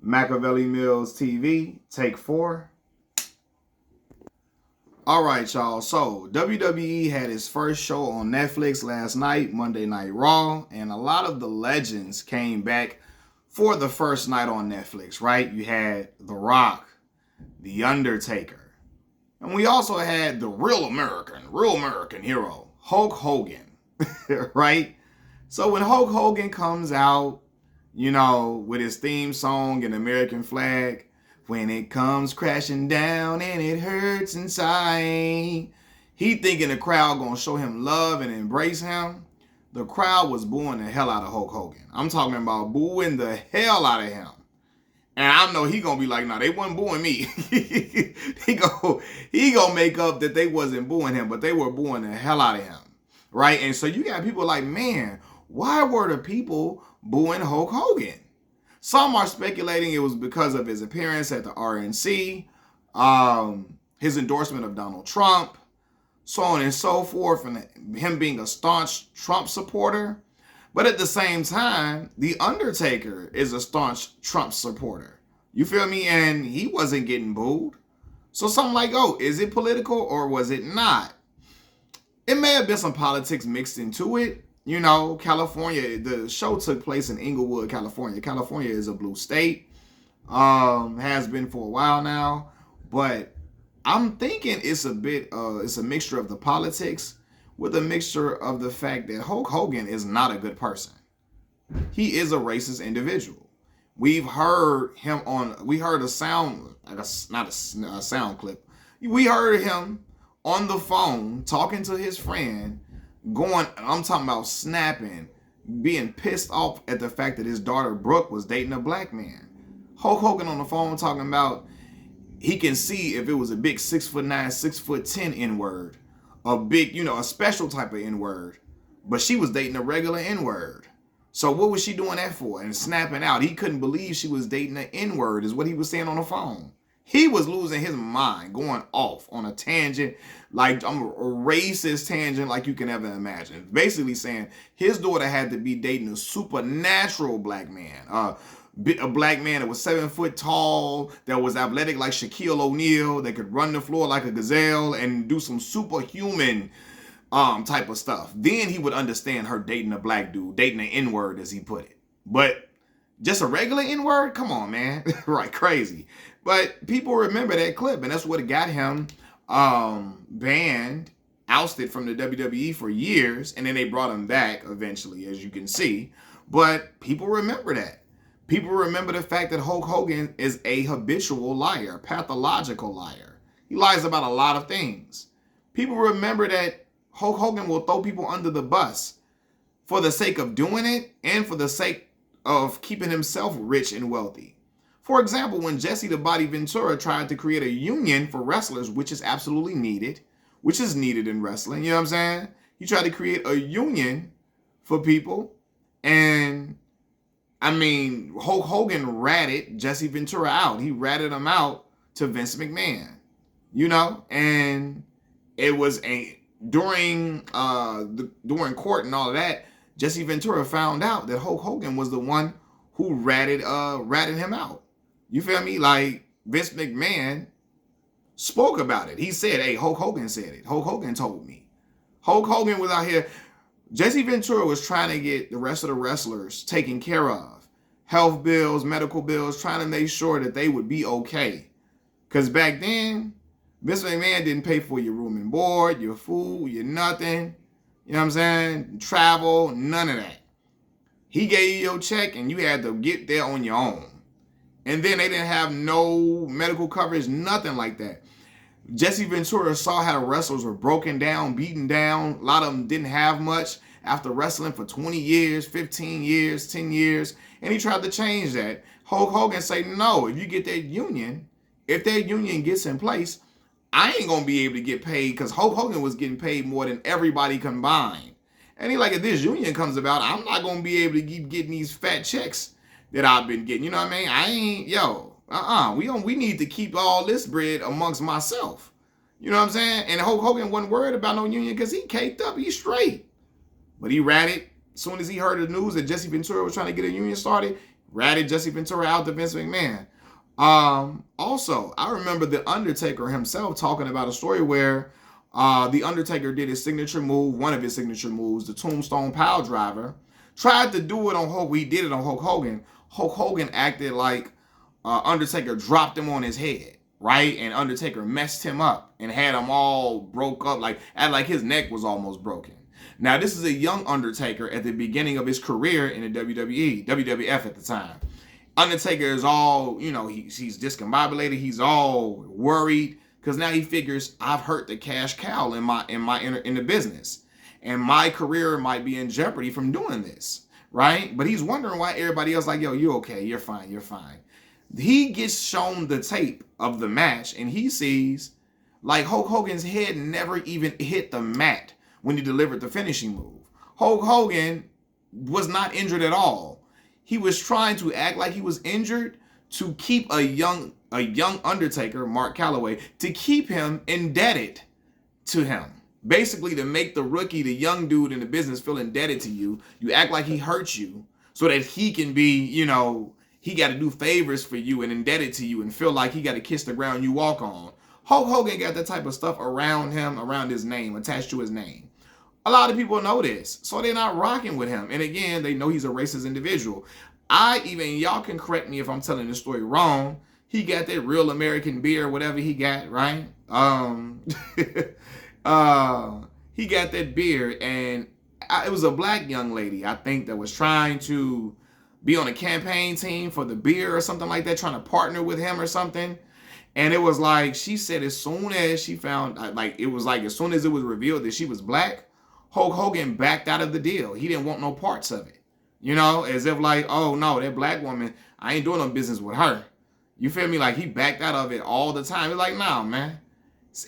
Machiavelli Mills TV, take 4. All right, y'all. So WWE had its first show on Netflix last night, Monday Night Raw, and a lot of the legends came back for the first night on Netflix, right? You had The Rock, The Undertaker, and we also had the real American hero, Hulk Hogan, right? So when Hulk Hogan comes out, with his theme song and American flag, when it comes crashing down and it hurts inside, he thinking the crowd gonna show him love and embrace him. The crowd was booing the hell out of Hulk Hogan. I'm talking about booing the hell out of him. And I know he gonna be like, nah, they wasn't booing me. he gonna make up that they wasn't booing him, but they were booing the hell out of him. Right? And so you got people like, man, why were the people booing Hulk Hogan? Some are speculating it was because of his appearance at the RNC, his endorsement of Donald Trump, so on and so forth, and him being a staunch Trump supporter. But at the same time, The Undertaker is a staunch Trump supporter. You feel me? And he wasn't getting booed. So something like, oh, is it political or was it not? It may have been some politics mixed into it. California, the show took place in Inglewood, California. California is a blue state, has been for a while now, but I'm thinking it's a mixture of the politics with a mixture of the fact that Hulk Hogan is not a good person. He is a racist individual. We heard a sound, not a sound clip. We heard him on the phone talking to his friend, I'm talking about snapping, being pissed off at the fact that his daughter Brooke was dating a black man. Hulk Hogan on the phone talking about he can see if it was a big 6'9", 6'10" N-word, a big, a special type of N-word, but she was dating a regular N-word. So what was she doing that for? And snapping out. He couldn't believe she was dating an N-word is what he was saying on the phone. He was losing his mind, going off on a tangent, like I'm a racist tangent like you can ever imagine. Basically saying his daughter had to be dating a supernatural black man, a black man that was 7 foot tall, that was athletic like Shaquille O'Neal, that could run the floor like a gazelle and do some superhuman type of stuff. Then he would understand her dating a black dude, dating an N-word as he put it. But just a regular N-word? Come on, man. Right, crazy. But people remember that clip, and that's what got him banned, ousted from the WWE for years, and then they brought him back eventually, as you can see. But people remember that. People remember the fact that Hulk Hogan is a habitual liar, pathological liar. He lies about a lot of things. People remember that Hulk Hogan will throw people under the bus for the sake of doing it and for the sake of keeping himself rich and wealthy. For example, when Jesse the Body Ventura tried to create a union for wrestlers, which is absolutely needed, which is needed in wrestling, you know what I'm saying? He tried to create a union for people, and Hulk Hogan ratted Jesse Ventura out. He ratted him out to Vince McMahon, and it was during court and all of that, Jesse Ventura found out that Hulk Hogan was the one who ratted him out. You feel me? Like, Vince McMahon spoke about it. He said, hey, Hulk Hogan said it. Hulk Hogan told me. Hulk Hogan was out here. Jesse Ventura was trying to get the rest of the wrestlers taken care of. Health bills, medical bills, trying to make sure that they would be okay. Because back then, Vince McMahon didn't pay for your room and board, your food, your nothing. You know what I'm saying? Travel, none of that. He gave you your check and you had to get there on your own. And then they didn't have no medical coverage, nothing like that. Jesse Ventura saw how the wrestlers were broken down, beaten down. A lot of them didn't have much after wrestling for 20 years, 15 years, 10 years. And he tried to change that. Hulk Hogan said, no, if you get that union, if that union gets in place, I ain't going to be able to get paid, because Hulk Hogan was getting paid more than everybody combined. And he like, if this union comes about, I'm not going to be able to keep getting these fat checks that I've been getting. You know what I mean? We need to keep all this bread amongst myself. You know what I'm saying? And Hulk Hogan wasn't worried about no union because he caked up. He's straight. But he ratted. As soon as he heard the news that Jesse Ventura was trying to get a union started, ratted Jesse Ventura out to Vince McMahon. Also, I remember the Undertaker himself talking about a story where the Undertaker did his signature move, one of his signature moves, the Tombstone Pile Driver. Tried to do it on Hulk. He did it on Hulk Hogan. Hulk Hogan acted like Undertaker dropped him on his head, right? And Undertaker messed him up and had him all broke up, like his neck was almost broken. Now, this is a young Undertaker at the beginning of his career in the WWE, WWF at the time. Undertaker is all, he's discombobulated. He's all worried because now he figures I've hurt the cash cow in the business, and my career might be in jeopardy from doing this, right? But he's wondering why everybody else like, yo, you okay? You're fine. You're fine. He gets shown the tape of the match, and he sees like Hulk Hogan's head never even hit the mat when he delivered the finishing move. Hulk Hogan was not injured at all. He was trying to act like he was injured to keep a young Undertaker, Mark Calloway, to keep him indebted to him. Basically, to make the rookie, the young dude in the business, feel indebted to you. You act like he hurt you so that he can be, he got to do favors for you and indebted to you and feel like he got to kiss the ground you walk on. Hulk Hogan got that type of stuff around him, around his name, attached to his name. A lot of people know this, so they're not rocking with him. And again, they know he's a racist individual. Y'all can correct me if I'm telling this story wrong. He got that real American beer, whatever he got, right? He got that beer, and it was a black young lady, I think, that was trying to be on a campaign team for the beer or something like that, trying to partner with him or something. And it was like, she said as soon as she found, as soon as it was revealed that she was black, Hulk Hogan backed out of the deal. He didn't want no parts of it. As if like, oh no, that black woman, I ain't doing no business with her. You feel me? Like he backed out of it all the time. It's like, nah, man.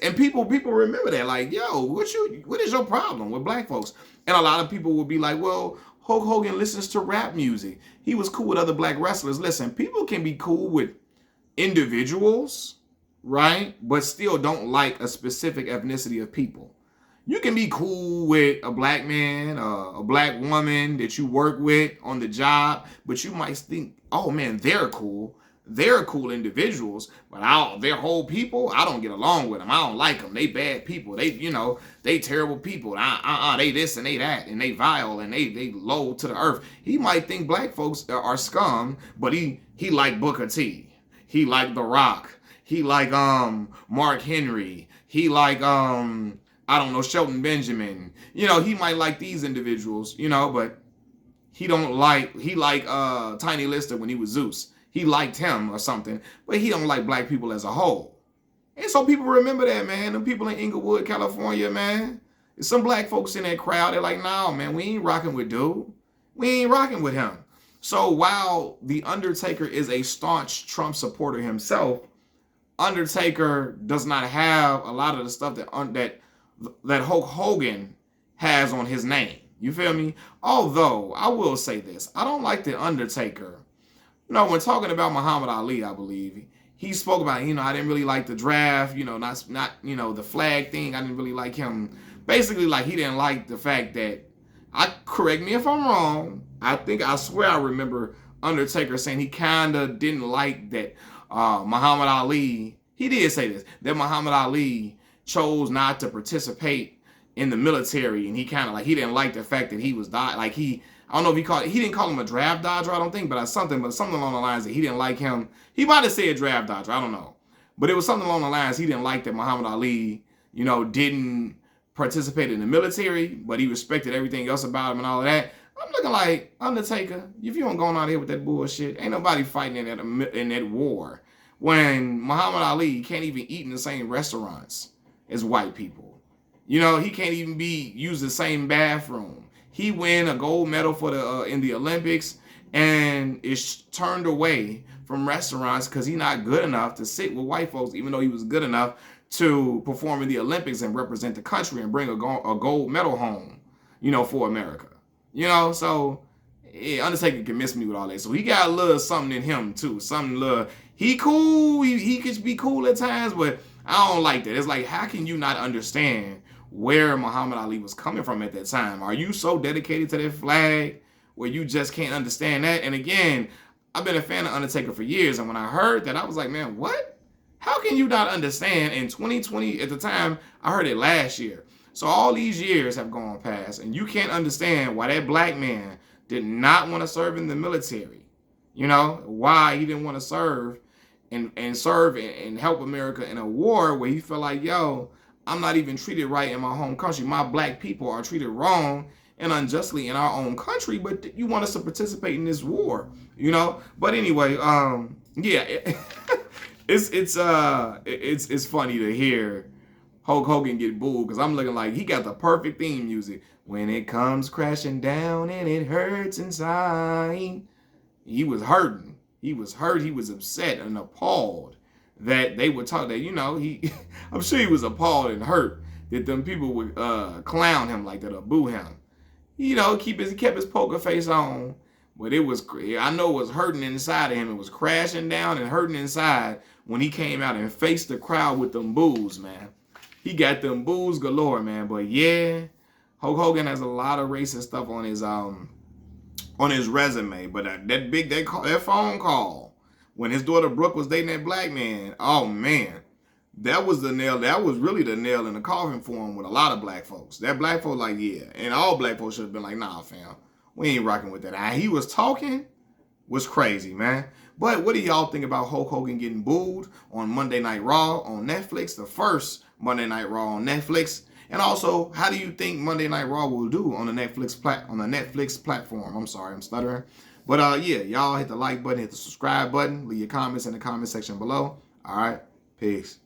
And people remember that. Like, yo, what is your problem with black folks? And a lot of people will be like, well, Hulk Hogan listens to rap music. He was cool with other black wrestlers. Listen, people can be cool with individuals, right? But still don't like a specific ethnicity of people. You can be cool with a black man, a black woman that you work with on the job, but you might think, oh man, they're cool. They're cool individuals, but they're whole people. I don't get along with them. I don't like them. They bad people. They terrible people. They this and they that, and they vile and they low to the earth. He might think black folks are scum, but he like Booker T. He like The Rock. He like Mark Henry. He like Shelton Benjamin. He might like these individuals, but he like Tiny Lister when he was Zeus. He liked him or something, but he don't like black people as a whole. And so people remember that, man. Them people in Inglewood, California, man. There's some black folks in that crowd. They're like, nah, man, we ain't rocking with dude. We ain't rocking with him. So while The Undertaker is a staunch Trump supporter himself, Undertaker does not have a lot of the stuff that Hulk Hogan has on his name. You feel me? Although, I will say this. I don't like The Undertaker. When talking about Muhammad Ali, I believe, he spoke about, I didn't really like the draft, not the flag thing. I didn't really like him. Basically, like, he didn't like the fact that, correct me if I'm wrong, I swear I remember Undertaker saying he kind of didn't like that Muhammad Ali, he did say this, that Muhammad Ali chose not to participate in the military, and he kind of like, he didn't like the fact that he was like I don't know if he didn't call him a draft dodger, I don't think, but something along the lines that he didn't like him. He might have said draft dodger, I don't know. But it was something along the lines he didn't like that Muhammad Ali, didn't participate in the military, but he respected everything else about him and all of that. I'm looking like, Undertaker, if you don't go out here with that bullshit, ain't nobody fighting in that war. When Muhammad Ali can't even eat in the same restaurants as white people. He can't even use the same bathroom. He win a gold medal in the Olympics and is turned away from restaurants because he's not good enough to sit with white folks, even though he was good enough to perform in the Olympics and represent the country and bring a gold medal home, for America. So yeah, Undertaker can miss me with all that. So he got a little something in him too. He cool. He could be cool at times, but I don't like that. It's like, how can you not understand where Muhammad Ali was coming from at that time? Are you so dedicated to that flag where you just can't understand that? And again, I've been a fan of Undertaker for years, and when I heard that, I was like, man, what? How can you not understand? In 2020, at the time, I heard it last year. So all these years have gone past, and you can't understand why that black man did not want to serve in the military. You know, why he didn't want to serve and serve and help America in a war where he felt like, yo, I'm not even treated right in my home country. My black people are treated wrong and unjustly in our own country, but you want us to participate in this war, you know? But anyway, yeah, it's funny to hear Hulk Hogan get booed because I'm looking like he got the perfect theme music. When it comes crashing down and it hurts inside. He was hurting. He was hurt. He was upset and appalled that they would talk that, you know, I'm sure he was appalled and hurt that them people would clown him like that or boo him. You know, he kept his poker face on, but I know it was hurting inside of him. It was crashing down and hurting inside when he came out and faced the crowd with them boos, man. He got them boos galore, man. But yeah, Hulk Hogan has a lot of racist stuff on his resume. But that phone call when his daughter Brooke was dating that black man, oh man, that was really the nail in the coffin for him with a lot of black folks. That black folk like, yeah, and all black folks should have been like, nah, fam, we ain't rocking with that. And he was talking was crazy, man. But what do y'all think about Hulk Hogan getting booed on Monday Night Raw on Netflix, the first Monday Night Raw on Netflix? And also, how do you think Monday Night Raw will do on the Netflix platform? I'm sorry, I'm stuttering. But yeah, y'all hit the like button, hit the subscribe button, leave your comments in the comment section below. All right, peace.